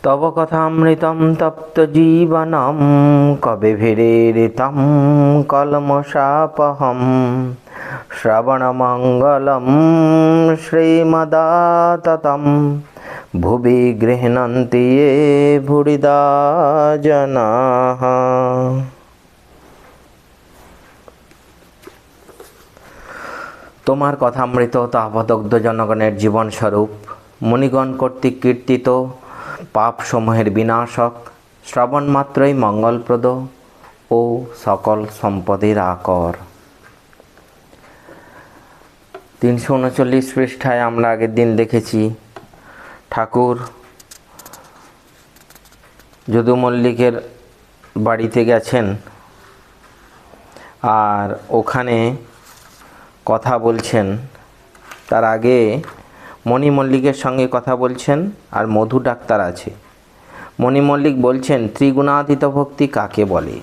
তব কথামৃতম তপ্ত জীবনম কবিভিরীরিতম কলমশাপহম শ্রবণমঙ্গলম শ্রীমদাততম ভুবি গৃহণন্তি ये ভুরিদা জনাঃ। তোমার কথামৃত তাপদগ্ধ জনগণের জীবনস্বরূপ, মুনিগণ কর্তৃক কীর্তিত, পাপসমূহের বিনাশক, শ্রবণ মাত্রই মঙ্গলপ্রদ ও সকল সম্পদের আকর। 339 পৃষ্ঠায় আমরা আগের দিন দেখেছি ঠাকুর যদু মল্লিকের বাড়িতে গেছেন আর ওখানে কথা বলছেন। তার আগে মণি মল্লিকের সঙ্গে কথা বলছেন আর মধু ডাক্তার আছে। মণি মল্লিক বলছেন ত্রিগুণাতীত ভক্তি কাকে বলে।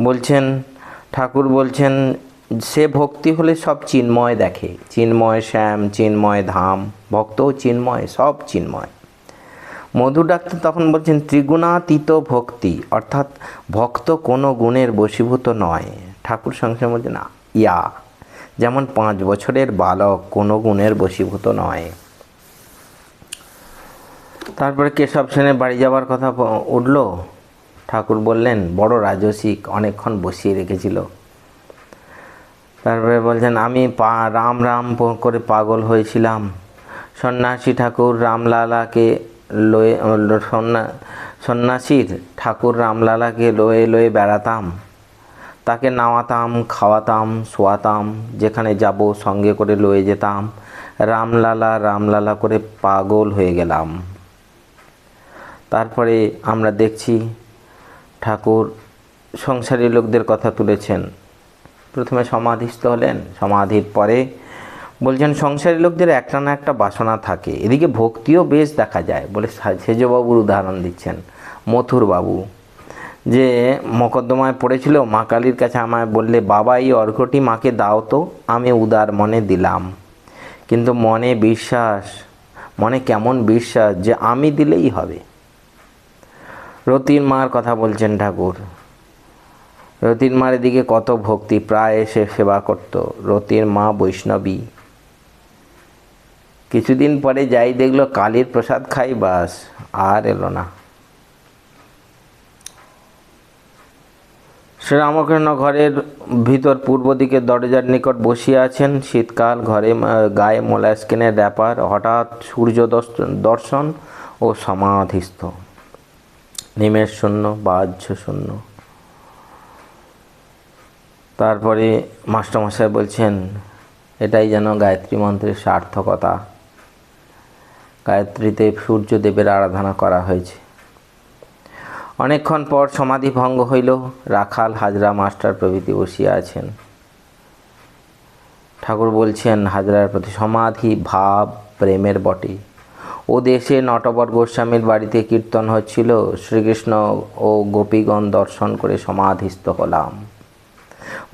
বলছেন ঠাকুর বলছেন সে ভক্তি হলে সব চিন্ময় দেখে, চিন্ময় শ্যাম, চিন্ময় ধাম, ভক্তও চিন্ময়, সব চিন্ময়। মধু ডাক্তার তখন বলছেন ত্রিগুণাতীত ভক্তি অর্থাৎ ভক্ত কোনো গুণের বশীভূত নয়। ঠাকুর সঙ্গে বলছেন ইয়া, যেমন 5 বছরের বালক কোনো গুণের বশীভূত নয়। তারপরে কেশব সেনের বাড়ি যাওয়ার কথা উঠল। ঠাকুর বললেন বড় রাজসিক, অনেকক্ষণ বসিয়ে রেখেছিল। তারপরে বলছেন আমি রাম রাম করে পাগল হয়েছিলাম। সন্ন্যাসী ঠাকুর রামলালাকে লয়ে সন্ন্যাসীর ঠাকুর রামলালাকে লয়ে লয়ে বেড়াতাম, তাকে নাওয়াতাম, খাওয়াতাম, শোয়াতাম, যেখানে যাব সঙ্গে করে লয়ে যেতাম। রামলালা রামলালা করে পাগল হয়ে গেলাম। তারপরে আমরা দেখছি ঠাকুর সংসারী লোকদের কথা তুলেছেন। প্রথমে সমাধিস্থ হলেন, সমাধির পরে বলছেন সংসারী লোকদের একটা না একটা বাসনা থাকে, এদিকে ভক্তিও বেশ দেখা যায় বলে সেজবাবুর উদাহরণ দিচ্ছেন। মথুরবাবু যে মকদ্দমায় পড়েছিল, মা কালীর কাছে আমায় বললে বাবা এই অর্ঘ্যটি মাকে দাও তো, আমি উদার মনে দিলাম। কিন্তু মনে কেমন বিশ্বাস যে আমি দিলেই হবে। রতির মার কথা বলছেন ঠাকুর। রতির মার এদিকে কত ভক্তি, প্রায় এসে সেবা করত। রতির মা বৈষ্ণবী। কিছুদিন পরে যাই দেখলো কালীর প্রসাদ খাই, বাস আর এলো না। শ্রীরামকৃষ্ণ ঘরের ভিতর পূর্ব দিকে দরজার নিকট বসিয়া আছেন। শীতকাল, ঘরে গায়ে মোলাস্কিনের র্যাপার। হঠাৎ সূর্য দর্শন ও সমাধিস্থ। নিমেষ শূন্য, বাহ্য শূন্য। তারপরে মাস্টারমশাই বলছেন এটাই যেন গায়ত্রী মন্ত্রের সার্থকতা। গায়ত্রীতে সূর্যদেবের আরাধনা করা হয়েছে। অনেকক্ষণ পর সমাধি ভঙ্গ হইল। রাখাল, হাজরা, মাস্টার প্রভৃতি বসিয়া আছেন। ঠাকুর বলছেন হাজরার প্রতি সমাধি ভাব প্রেমের বটে। ও দেশে নটবর গোস্বামীর বাড়িতে কীর্তন হচ্ছিল। শ্রীকৃষ্ণ ও গোপীগণ দর্শন করে সমাধিস্থ হলাম।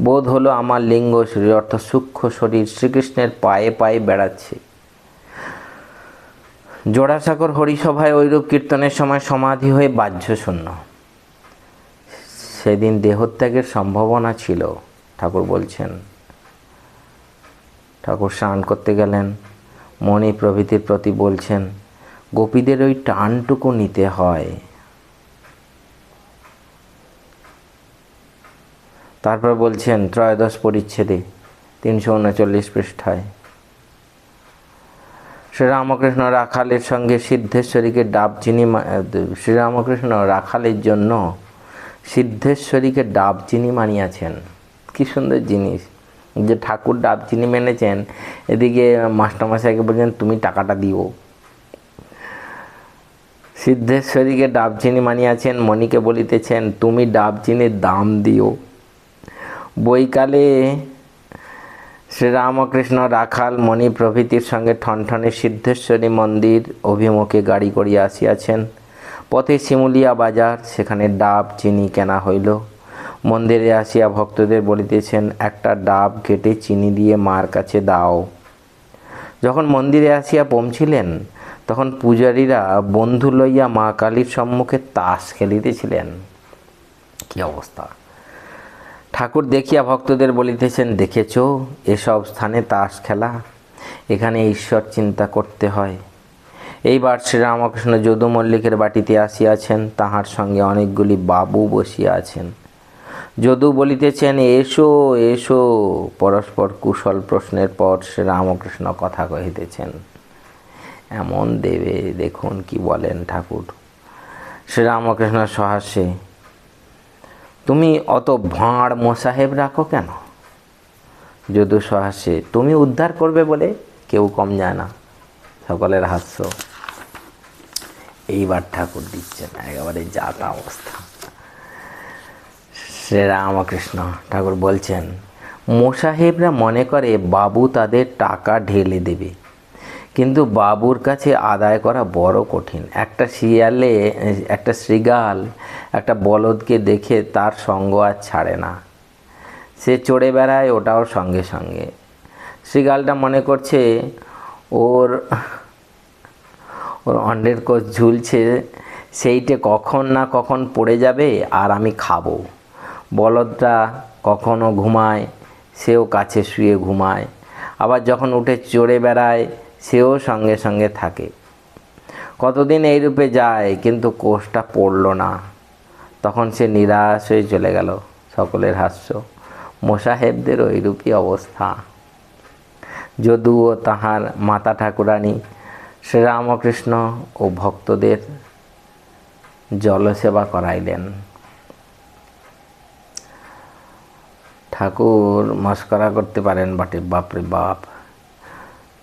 বোধ হলো আমার লিঙ্গ শরীর অর্থাৎ সূক্ষ্ম শরীর শ্রীকৃষ্ণের পায়ে পায়ে বেড়াচ্ছে। জোড়াসাগর হরিসভায় ঐরূপ কীর্তনের সময় সমাধি হয়ে বাহ্য শূন্য। সেদিন দেহত্যাগের সম্ভাবনা ছিল। ঠাকুর বলছেন ঠাকুর স্নান করতে গেলেন। মণি প্রভৃতির প্রতি বলছেন গোপীদের ওই টানটুকু নিতে হয়। তারপর বলছেন ত্রয়োদশ পরিচ্ছেদে 339 পৃষ্ঠায় শ্রীরামকৃষ্ণ রাখালের সঙ্গে সিদ্ধেশ্বরীকে শ্রীরামকৃষ্ণ রাখালের জন্য সিদ্ধেশ্বরীকে ডাবচিনি মানিয়েছেন। কি সুন্দর জিনিস যে ঠাকুর ডাবচিনি মেনেছেন, এদিকে মাস্টারমশাইকে বলছেন তুমি টাকাটা দিও। সিদ্ধেশ্বরীকে ডাবচিনি মানিয়েছেন, মণিকে বলিতেছেন তুমি ডাবচিনির দাম দিও। বৈকালে শ্রীরামকৃষ্ণ রাখাল মণি প্রভৃতির সঙ্গে ঠনঠনে সিদ্ধেশ্বরী মন্দির অভিমুখে গাড়ি করিয়া আসিয়াছেন। পথে শিমুলিয়া বাজার, সেখানে ডাব চিনি কেনা হইল। মন্দিরে আসিয়া ভক্তদের বলিতেছেন একটা ডাব কেটে চিনি দিয়ে মার কাছে দাও। যখন মন্দিরে আসিয়া পৌঁছিলেন তখন পূজারীরা বন্ধু লইয়া মা কালীর সম্মুখে তাস খেলিতেছিলেন। কি অবস্থা! ঠাকুর দেখিয়া ভক্তদের বলিতেছেন, দেখেছ এসব স্থানে তাস খেলা, এখানে ঈশ্বর চিন্তা করতে হয়। এইবার শ্রীরামকৃষ্ণ যদু মল্লিকের বাটিতে আসিয়াছেন, তাহার সঙ্গে অনেকগুলি বাবু বসিয়া আছেন। যদু বলিতেছেন, এসো এসো। পরস্পর কুশল প্রশ্নের পর শ্রীরামকৃষ্ণ কথা কহিতেছেন। এমন দেবে দেখুন কি বলেন ঠাকুর। শ্রীরামকৃষ্ণ সহাস্যে, তুমি অত ভাঁড় মোসাহেব রাখো কেন? যদু সহাস্যে, তুমি উদ্ধার করবে বলে কেউ কম যায় না। সকলের হাস্য। এইবার ঠাকুর দিচ্ছেন একেবারে যাতা অবস্থা। শ্রীরামকৃষ্ণ ঠাকুর বলছেন, মোসাহেবরা মনে করে বাবু তাদের টাকা ঢেলে দেবে, কিন্তু বাবুর কাছে আদায় করা বড় কঠিন। একটা শৃগাল একটা বলদকে দেখে তার সঙ্গ আর ছাড়ে না, সে চড়ে বেড়ায় ওটাও সঙ্গে সঙ্গে। শৃগালটা মনে করছে ওর অন্ডের কোষ ঝুলছে, সেইটে কখন না কখন পড়ে যাবে আর আমি খাবো। বলদটা কখনো ঘুমায়, সেও কাছে শুয়ে ঘুমায়, আবার যখন উঠে চড়ে বেড়ায় সেও সঙ্গে সঙ্গে থাকে। কতদিন এই রূপে যায়, কিন্তু কোষটা পড়ল না। তখন সে নিরাশ হয়ে চলে গেল। সকলের হাস্য। মোসাহেবদের ওইরূপই অবস্থা। যদু ও তাহার মাতা ঠাকুরানী শ্রীরামকৃষ্ণ ও ভক্তদের জলসেবা করাইলেন। ঠাকুর মস্করা করতে পারেন বটে, বাপরে বাপ।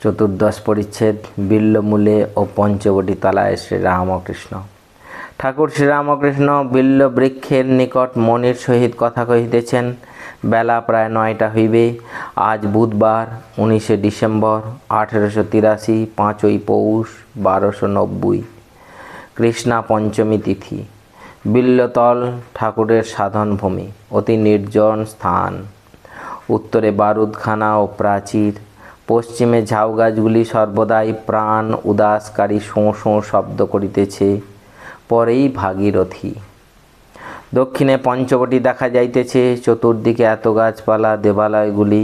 চতুর্দশ পরিচ্ছেদ, বিল্বমূলে ও পঞ্চবটী তলায় শ্রীরামকৃষ্ণ। ঠাকুর শ্রীরামকৃষ্ণ বিল্ব বৃক্ষের নিকট মনির সহিত কথা কহিতেছেন। বেলা প্রায় 9টা হইবে। আজ বুধবার 19শে ডিসেম্বর 1883, 5ই পৌষ 1290, কৃষ্ণা পঞ্চমী তিথি। বিল্বতল ঠাকুরের সাধনভূমি, অতি নির্জন স্থান। উত্তরে বারুদখানা ও প্রাচীর, পশ্চিমে ঝাউ গাছগুলি সর্বদাই প্রাণ উদাসকারী শোঁ শোঁ শব্দ করিতেছে। পরেই ভাগীরথী। দক্ষিণে পঞ্চবটী দেখা যাইতেছে। চতুর্দিকে এত গাছপালা, দেবালয়গুলি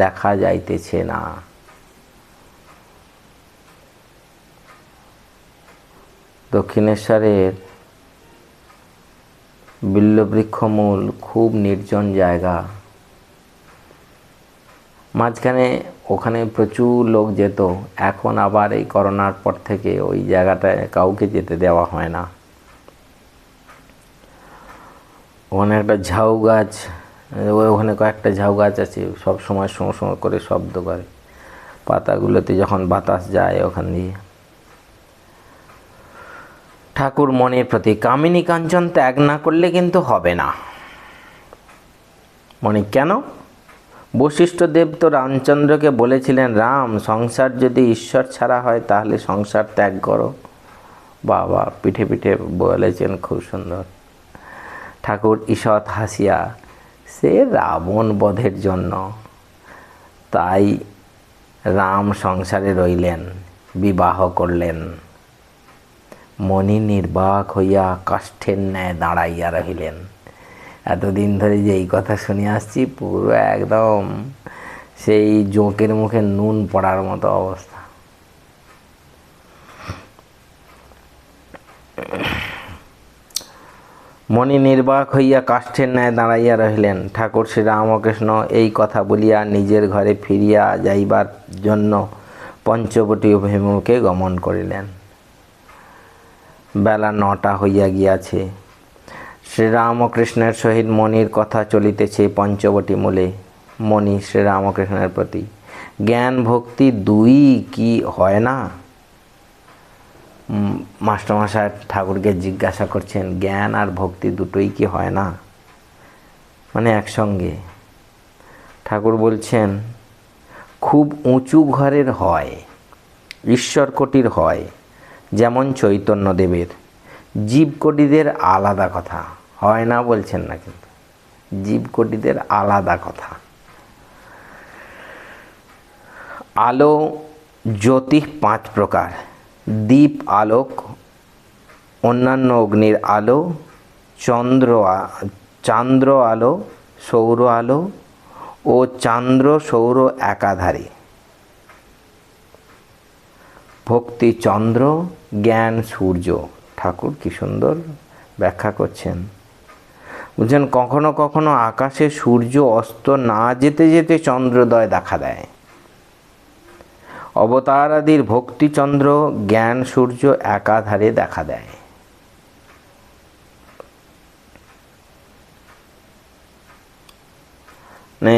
দেখা যাইতেছে না। দক্ষিণেশ্বরের বিল্ববৃক্ষমূল খুব নির্জন জায়গা। মাঝখানে ওখানে প্রচুর লোক যেত, এখন আবার এই করোনার পর থেকে ওই জায়গাটায় কাউকে যেতে দেওয়া হয় না। ওখানে একটা ঝাউ গাছ, ওখানে কয়েকটা ঝাউ গাছ আছে, সব সময় শোঁ শোঁ করে শব্দ করে, পাতাগুলোতে যখন বাতাস যায় ওখান দিয়ে। ঠাকুর মনের প্রতি, কামিনী কাঞ্চন ত্যাগ না করলে কিন্তু হবে না। মনে কেন? বশিষ্ঠদেব তো রামচন্দ্রকে বলেছিলেন, রাম, সংসার যদি ঈশ্বর ছাড়া হয় তাহলে সংসার ত্যাগ করো। বাবা পিঠে পিঠে বলেছেন, খুব সুন্দর। ঠাকুর ঈষৎ হাসিয়া, সে রাবণ বধের জন্য, তাই রাম সংসারে রইলেন, বিবাহ করলেন। মণি নির্বাক হইয়া কাষ্ঠের ন্যায় দাঁড়াইয়া রহিলেন। এতদিন ধরে যে এই কথা শুনে আসছি, পুরো একদম সেই জোঁকের মুখে নুন পড়ার মতো অবস্থা। মণি নির্বাক হইয়া কাষ্ঠের ন্যায় দাঁড়াইয়া রহিলেন। ঠাকুর শ্রীরামকৃষ্ণ এই কথা বলিয়া নিজের ঘরে ফিরিয়া যাইবার জন্য পঞ্চবটী অভিমুখে গমন করিলেন। বেলা 9টা হইয়া গিয়াছে। শ্রীরামকৃষ্ণের সহিত মণির কথা চলিতেছে পঞ্চবটী মূলে। মণি শ্রীরামকৃষ্ণের প্রতি, জ্ঞান ভক্তি দুই কি হয় না? মাস্টারমশাই ঠাকুরকে জিজ্ঞাসা করছেন, জ্ঞান আর ভক্তি দুটোই কি হয় না, মানে একসঙ্গে? ঠাকুর বলছেন, খুব উঁচু ঘরের হয়, ঈশ্বর কোটির হয়, যেমন চৈতন্যদেবের। জীবকোটিদের আলাদা কথা, হয় না বলছেন না, কিন্তু জীবকোটিদের আলাদা কথা। আলো জ্যোতি 5 প্রকার, দীপ আলোক, অন্যান্য অগ্নির আলো, চান্দ্র আলো, সৌর আলো ও চান্দ্র সৌর একাধারে। ভক্তি চন্দ্র, জ্ঞান সূর্য। ঠাকুর কি সুন্দর ব্যাখ্যা করছেন। বুঝছেন, কখনো কখনো আকাশে সূর্য অস্ত না যেতে যেতে চন্দ্রোদয় দেখা দেয়। অবতারাদির ভক্তিচন্দ্র, জ্ঞান সূর্য একাধারে দেখা দেয়। মানে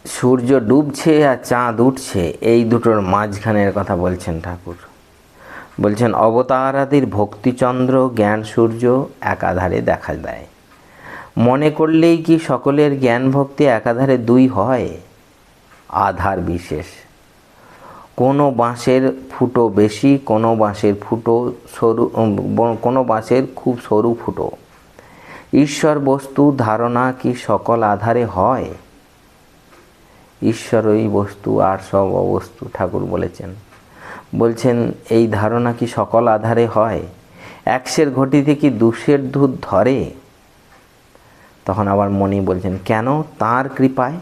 সূর্য ডুবছে আর চাঁদ উঠছে, এই দুটোর মাঝখানের কথা বলছেন ঠাকুর। বলছেন অবতারাদির ভক্তিচন্দ্র, জ্ঞান সূর্য একাধারে দেখা দেয়। মনে করলেই কি সকলের জ্ঞান ভক্তি একাধারে দুই হয়? আধার বিশেষ। কোনো বাঁশের ফুটো বেশি, কোনো বাঁশের ফুটো সরু, কোনো বাঁশের খুব সরু ফুটো। ঈশ্বর বস্তু ধারণা কি সকল আধারে হয়? ঈশ্বরই বস্তু আর সব অবস্তু, ঠাকুর বলেছেন। বলছেন এই ধারণা কি সকল আধারে হয়? একশের ঘটিতে কি দুশের দুধ ধরে? তখন আবার মনি বলছেন কেন? তাঁর কৃপায়।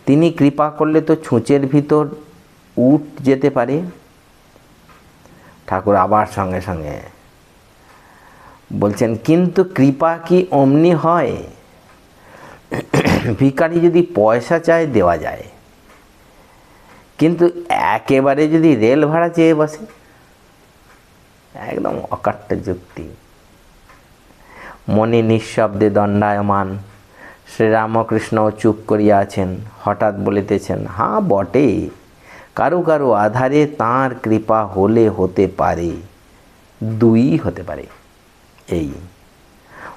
তিনি কৃপা করলে তো ছুঁচের ভিতর উঠ যেতে পারে। ঠাকুর আবার সঙ্গে সঙ্গে বলছেন কিন্তু কৃপা কি অমনি হয়? ভিখারি যদি পয়সা চায় দেওয়া যায়, কিন্তু একেবারে যদি রেল ভাড়া চেয়ে বসে, একদম অকাট্য যুক্তি। মনি নিঃশব্দে দণ্ডায়মান। শ্রীরামকৃষ্ণ চুপ করিয়া আছেন। হঠাৎ বলিতেছেন, হ্যাঁ বটে, কারো কারো আধারে তাঁর কৃপা হলে হতে পারে, দুই হতে পারে। এই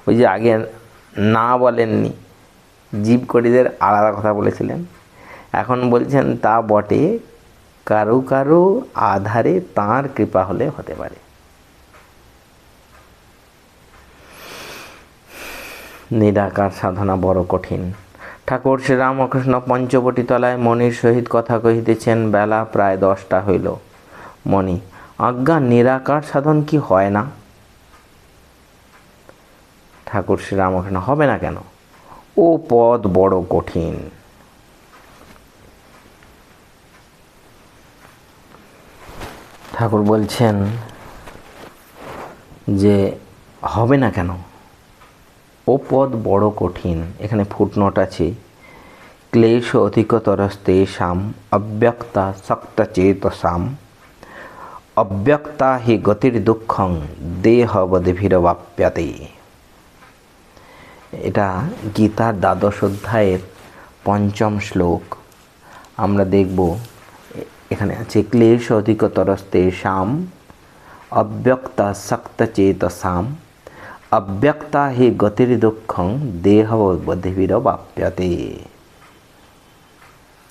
ওই যে আগে না বলেননি, জীবকটিদের আলাদা কথা বলেছিলেন, এখন বলছেন তা বটে, কারো কারো আধারে তাঁর কৃপা হলে হতে পারে। নিরাকার সাধনা বড় কঠিন। ঠাকুর শ্রীরামকৃষ্ণ পঞ্চবটী তলায় মনির সহিত কথা কহিতেছেন। বেলা প্রায় 10টা হইল। মনি, আজ্ঞা নিরাকার সাধন কি হয় না? ঠাকুর শ্রীরামকৃষ্ণ, হবে না কেন? ও পদ বড় কঠিন। ঠাকুর বলছেন যে হবে না কেন? ও পদ বড় কঠিন। এখানে ফুটনোট আছে। ক্লেশ অধিকতরস্তেষাম অব্যক্তা শক্ত চেতসাম অব্যক্তা হি গতির দুঃখং দেহবদ্ভিরবাপ্যতে। এটা গীতার 12 অধ্যায়ের 5ম শ্লোক। আমরা দেখব এখানে আছে ক্লেশ অধিকতরস্তেষাম অব্যক্তা শক্ত চেতসাম অব্যক্তা হি গতির দুঃখং দেহবদ্ভিরবাপ্যতে।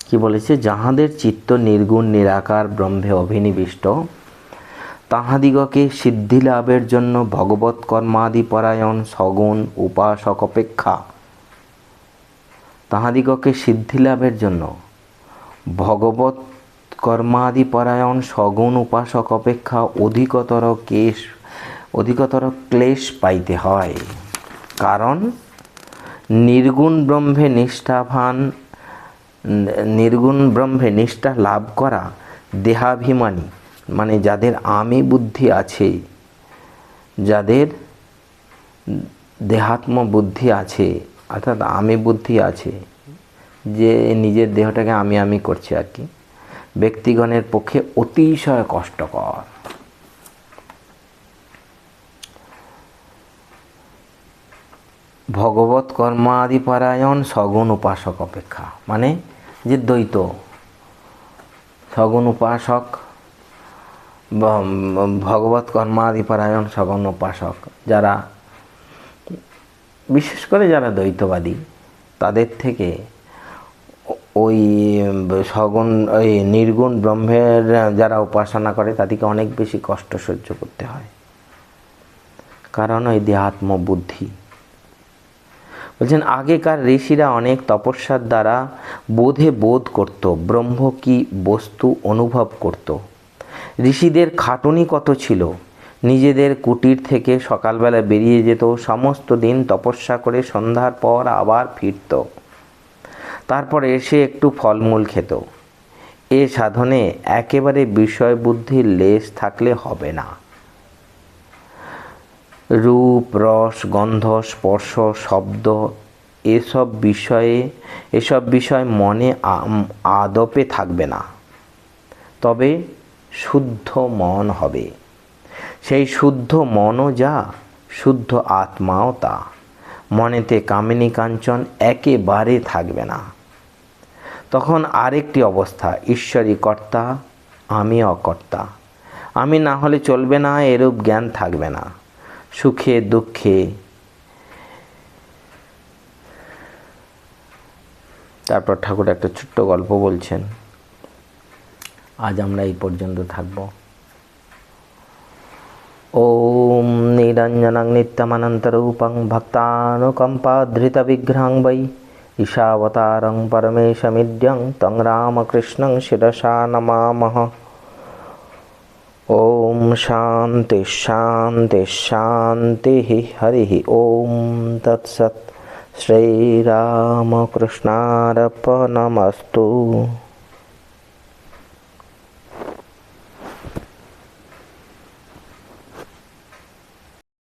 কি বলেছে? যাহাদের চিত্ত নির্গুণ নিরাকার ব্রহ্মে অভিনিবিষ্ট, তাহাদিগকে সিদ্ধি লাভের জন্য ভগবৎ কর্মাদি পরায়ণ সগুণ উপাসক অপেক্ষা, তাহাদিগকে সিদ্ধি লাভের জন্য ভগবৎ কর্মাদি পরায়ণ সগুণ উপাসক অপেক্ষা অধিকতর ক্লেশ পাইতে হয়। কারণ নির্গুণ ব্রহ্মে নিষ্ঠা লাভ করা দেহাভিমানী, মানে যাদের আমি বুদ্ধি আছে, যাদের দেহাত্ম বুদ্ধি আছে, অর্থাৎ আমি বুদ্ধি আছে, যে নিজের দেহটাকে আমি করছে আর কি, ব্যক্তিগণের পক্ষে অতিশয় কষ্টকর। ভগবৎ কর্মাদি পরায়ণ সগুণ উপাসক অপেক্ষা, মানে যে দ্বৈত সগুণ উপাসক, ভগবৎ কর্মাদি পরায়ণ সগুণ উপাসক, যারা বিশেষ করে যারা দ্বৈতবাদী, তাদের থেকে ওই নির্গুণ ব্রহ্মের যারা উপাসনা করে তাদেরকে অনেক বেশি কষ্ট সহ্য করতে হয়। কারণ ওই দেহাত্ম বুদ্ধি। বলছেন আগেকার ঋষিরা অনেক তপস্যার দ্বারা বোধ করত, ব্রহ্ম কি বস্তু অনুভব করত। ঋষিদের খাটুনি কত ছিল। নিজেদের কুটির থেকে সকালবেলা বেরিয়ে যেত, সমস্ত দিন তপস্যা করে সন্ধ্যার পর আবার ফিরত, তারপর এসে একটু ফলমূল খেত। এ সাধনে একেবারে বিষয় বুদ্ধির লেশ থাকলে হবে না। রূপ, রস, গন্ধ, স্পর্শ, শব্দ এসব বিষয় মনে আদপে থাকবে না, তবে শুদ্ধ মন হবে। সেই শুদ্ধ মনও যা, শুদ্ধ আত্মাও তা। মনেতে কামিনী কাঞ্চন একেবারে থাকবে না। তখন আরেকটি অবস্থা, ঈশ্বরই কর্তা, আমি অকর্তা। আমি না হলে চলবে না, এরূপ জ্ঞান থাকবে না। সুখে দুঃখে, তারপর ঠাকুর একটা ছোট্ট গল্প বলছেন। আজ আমরা এই পর্যন্ত থাকব। ওম নিরঞ্জনং নিত্যমনন্তরূপং ভক্তানুকম্পাধৃতবিগ্রহং বৈ ঈশাবতারং পরমেশমিদ্যং তং রামকৃষ্ণং শিরসা নমামঃ। ওম শান্তি শান্তি শান্তি। হরি ওম তৎসৎ। শ্রীরামকৃষ্ণার্পণমস্তু।